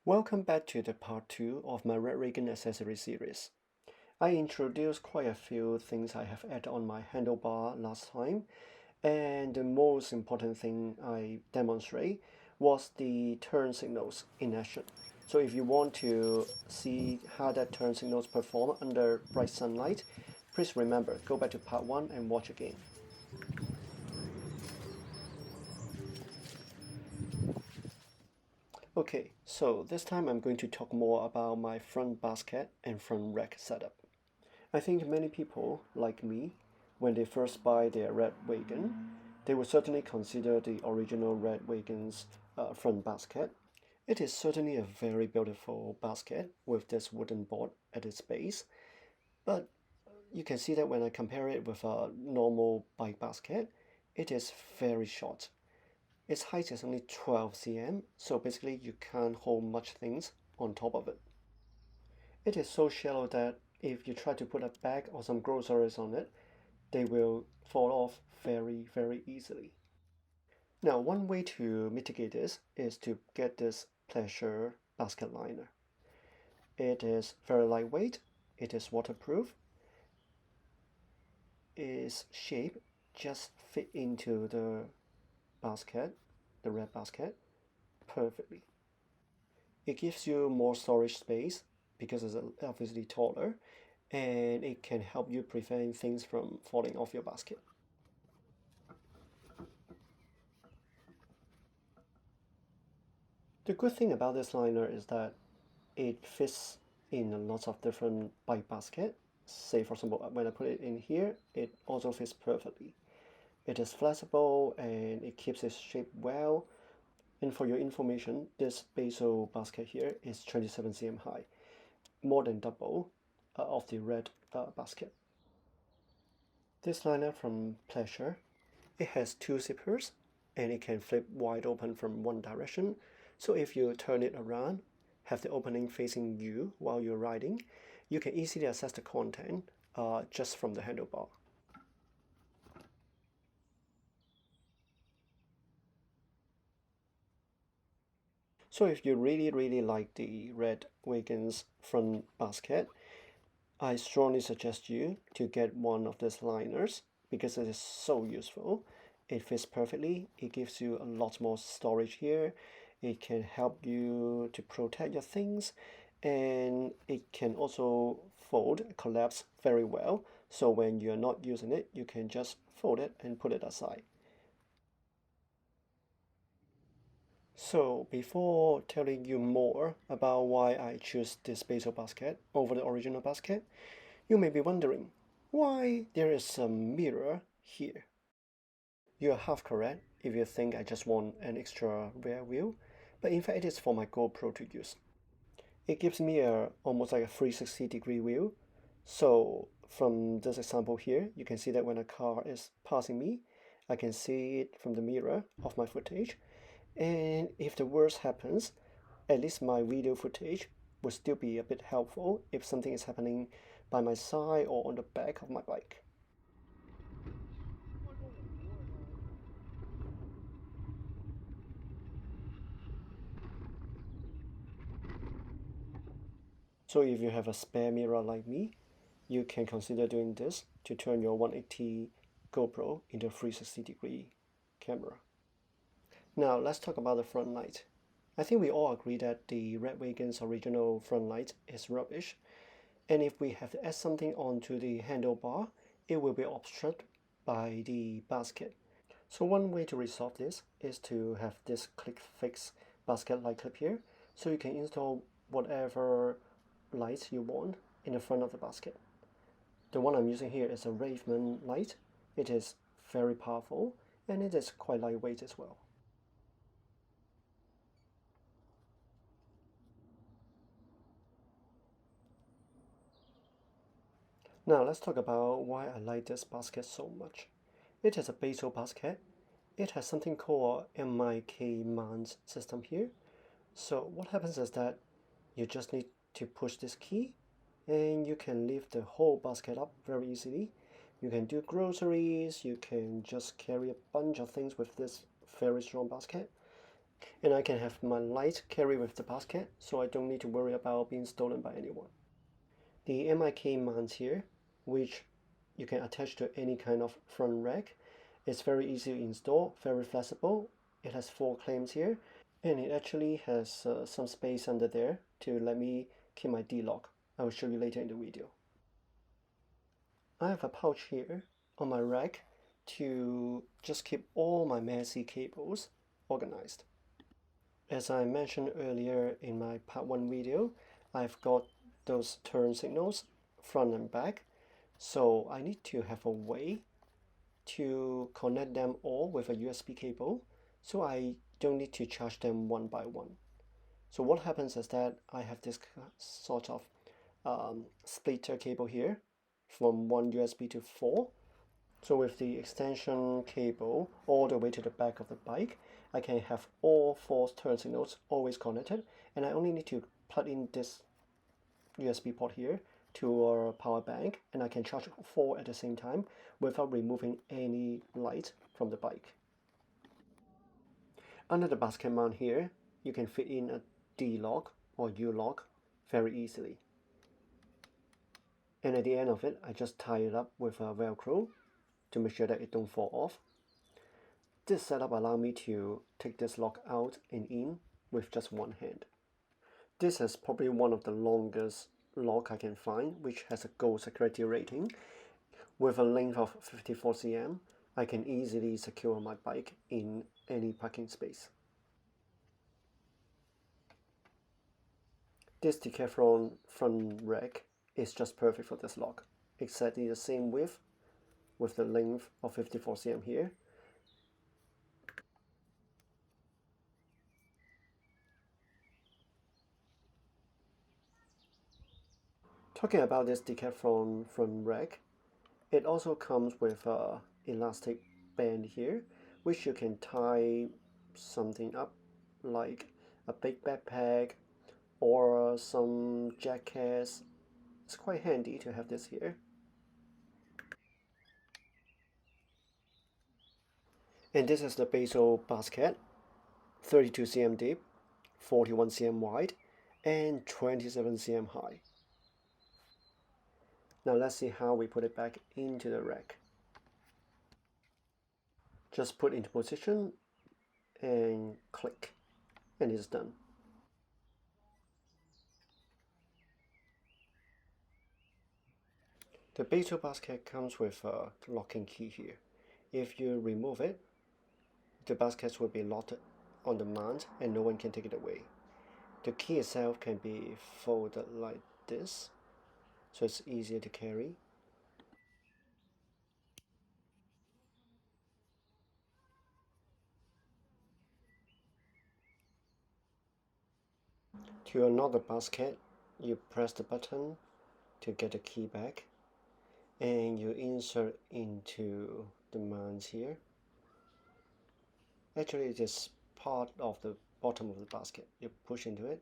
Welcome back to the part 2 of my Radwagon accessory series. I introduced quite a few things I have added on my handlebar last time, and the most important thing I demonstrate was the turn signals in action. So if you want to see how that turn signals perform under bright sunlight, please remember, go back to part 1 and watch again. Okay, so this time I'm going to talk more about my front basket and front rack setup. I think many people, like me, when they first buy their Radwagon, they will certainly consider the original Radwagon's front basket. It is certainly a very beautiful basket with this wooden board at its base, but you can see that when I compare it with a normal bike basket, it is very short. Its height is only 12 cm, so basically you can't hold much things on top of it. It is so shallow that if you try to put a bag or some groceries on it, they will fall off very easily. Now, one way to mitigate this is to get this Pletscher basket liner. It is very lightweight, it is waterproof, its shape just fit into the basket, the red basket, perfectly. It gives you more storage space because it's obviously taller, and it can help you prevent things from falling off your basket. The good thing about this liner is that it fits in a lot of different bike basket. Say for example, when I put it in here, it also fits perfectly. It is flexible and it keeps its shape well. And for your information, this Basil basket here is 27 cm high, more than double of the red basket. This liner from Pletscher, it has two zippers and it can flip wide open from one direction. So if you turn it around, have the opening facing you while you're riding, you can easily access the content just from the handlebar. So if you really like the Radwagon's front basket, I strongly suggest you to get one of these liners because it is so useful. It fits perfectly, it gives you a lot more storage here, it can help you to protect your things, and it can also fold, collapse very well, so when you're not using it, you can just fold it and put it aside. So before telling you more about why I choose this Basil basket over the original basket, you may be wondering why there is a mirror here. You are half correct if you think I just want an extra rear view, but in fact it is for my GoPro to use. It gives me almost like a 360-degree view. So from this example here, you can see that when a car is passing me, I can see it from the mirror of my footage. And if the worst happens, at least my video footage will still be a bit helpful if something is happening by my side or on the back of my bike. So if you have a spare mirror like me, you can consider doing this to turn your 180 GoPro into a 360-degree camera. Now let's talk about the front light. I think we all agree that the Radwagon's original front light is rubbish, and if we have to add something onto the handlebar, it will be obstructed by the basket. So one way to resolve this is to have this Klickfix basket light clip here, so you can install whatever lights you want in the front of the basket. The one I'm using here is a Ravemen light. It is very powerful and it is quite lightweight as well. Now let's talk about why I like this basket so much. It is a Basil basket. It has something called MIK mount system here. So what happens is that you just need to push this key and you can lift the whole basket up very easily. You can do groceries, you can just carry a bunch of things with this very strong basket. And I can have my light carry with the basket, so I don't need to worry about being stolen by anyone. The MIK mounts here, which you can attach to any kind of front rack. It's very easy to install, very flexible. It has 4 clamps here, and it actually has some space under there to let me keep my D-lock. I will show you later in the video. I have a pouch here on my rack to just keep all my messy cables organized. As I mentioned earlier in my part 1 video, I've got those turn signals front and back, so I need to have a way to connect them all with a USB cable, so I don't need to charge them one by one. So what happens is that I have this sort of splitter cable here from 1 USB to 4. So with the extension cable all the way to the back of the bike, I can have all 4 turn signals always connected, and I only need to plug in this USB port here to a power bank, and I can charge 4 at the same time without removing any light from the bike. Under the basket mount here, you can fit in a D-lock or U-lock very easily. And at the end of it, I just tie it up with a Velcro to make sure that it don't fall off. This setup allows me to take this lock out and in with just one hand. This is probably one of the longest lock I can find, which has a gold security rating. With a length of 54 cm, I can easily secure my bike in any parking space. This Decathlon front rack is just perfect for this lock, exactly the same width with the length of 54 cm here. Talking about this Decathlon front rack, it also comes with a elastic band here, which you can tie something up like a big backpack or some jackets. It's quite handy to have this here. And this is the Basil basket, 32 cm deep, 41 cm wide, and 27 cm high. Now let's see how we put it back into the rack. Just put into position and click, and it's done. The Basil basket comes with a locking key here. If you remove it, the baskets will be locked on the mount and no one can take it away. The key itself can be folded like this, so it's easier to carry. To another basket, you press the button to get the key back, and you insert into the mount here. Actually, it is part of the bottom of the basket. You push into it,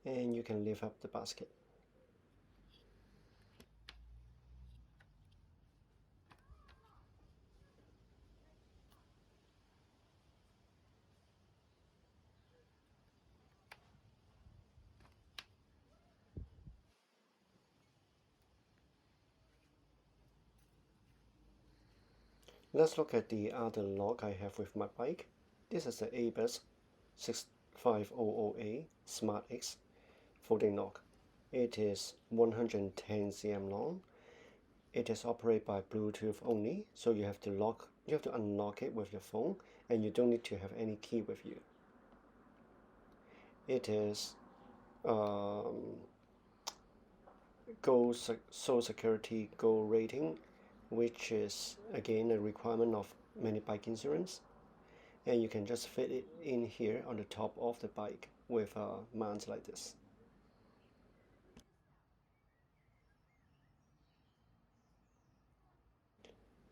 and you can lift up the basket. Let's look at the other lock I have with my bike. This is the ABUS 6500A Smartx folding lock. It is 110 cm long. It is operated by Bluetooth only, so you have to unlock it with your phone, and you don't need to have any key with you. It is Gold Social Security Gold rating, which is again a requirement of many bike insurance, and you can just fit it in here on the top of the bike with a mount like this.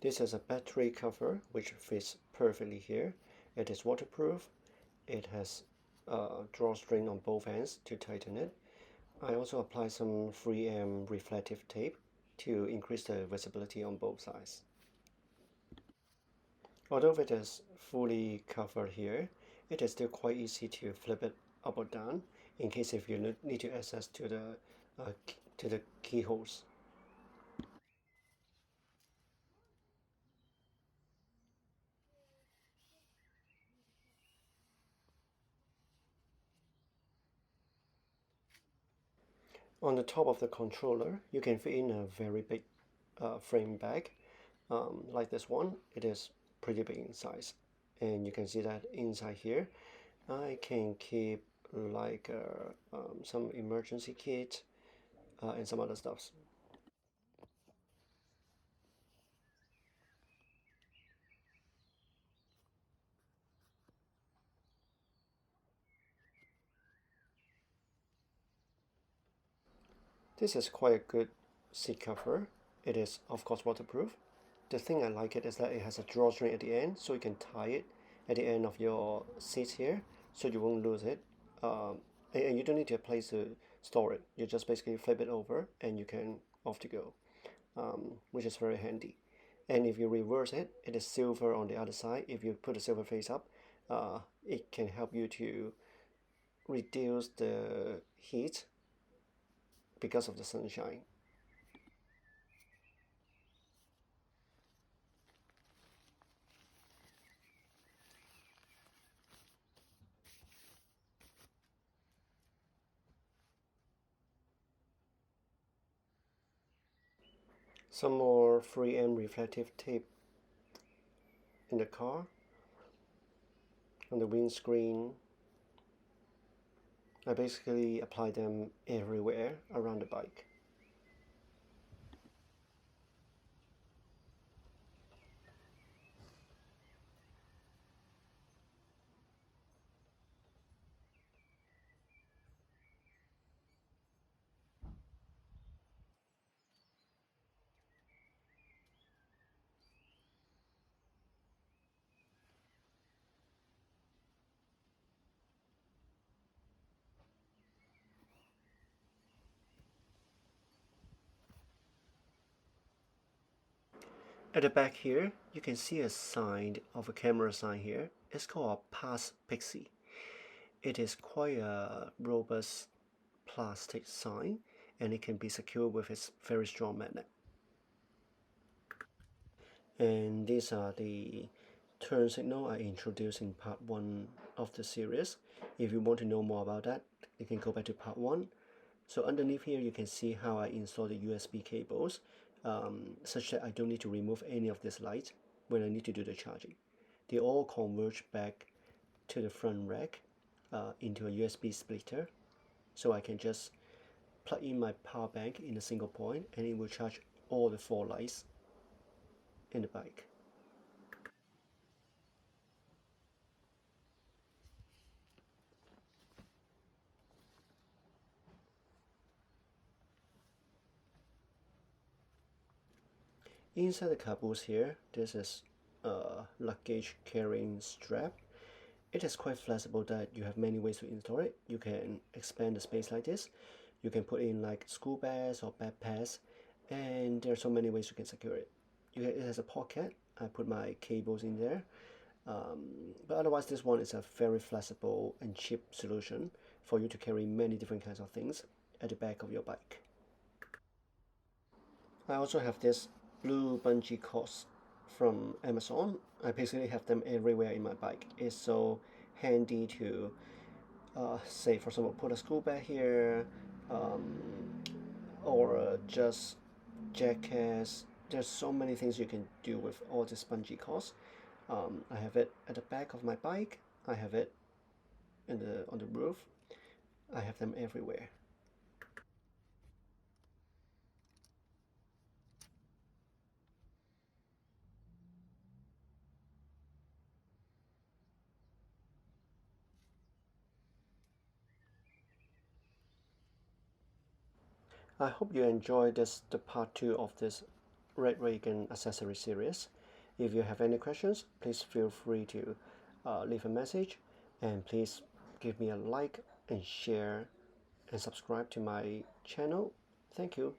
This is a battery cover which fits perfectly here. It is waterproof. It has a drawstring on both ends to tighten it. I also apply some 3M reflective tape to increase the visibility on both sides. Although it is fully covered here, it is still quite easy to flip it up or down in case if you need to access to the keyholes. On the top of the controller, you can fit in a very big frame bag. Like this one, it is pretty big in size. And you can see that inside here, I can keep like some emergency kit and some other stuffs. This is quite a good seat cover. It is of course waterproof. The thing I like it is that it has a drawstring at the end, so you can tie it at the end of your seat here, so you won't lose it. And you don't need to have a place to store it. You just basically flip it over and you can off to go, which is very handy. And if you reverse it, it is silver on the other side. If you put the silver face up, it can help you to reduce the heat because of the sunshine. Some more 3M reflective tape in the car, on the windscreen. I basically apply them everywhere around the bike. At the back here, you can see a sign of a camera sign here. It's called a Passpixi. It is quite a robust plastic sign, and it can be secured with its very strong magnet. And these are the turn signal I introduced in part 1 of the series. If you want to know more about that, you can go back to part 1. So underneath here you can see how I install the USB cables, such that I don't need to remove any of this light when I need to do the charging. They all converge back to the front rack into a USB splitter, so I can just plug in my power bank in a single point and it will charge all the 4 lights in the bike. Inside the caboose here, this is a luggage carrying strap. It is quite flexible that you have many ways to install it. You can expand the space like this. You can put in like school bags or backpacks, and there are so many ways you can secure it. It has a pocket. I put my cables in there. But otherwise, this one is a very flexible and cheap solution for you to carry many different kinds of things at the back of your bike. I also have this blue bungee cords from Amazon. I basically have them everywhere in my bike. It's so handy to say, for example, put a school bag here, or just jackets. There's so many things you can do with all these bungee cords. I have it at the back of my bike. I have it on the roof. I have them everywhere. I hope you enjoyed the part 2 of this Radwagon accessory series. If you have any questions, please feel free to leave a message, and please give me a like and share and subscribe to my channel. Thank you.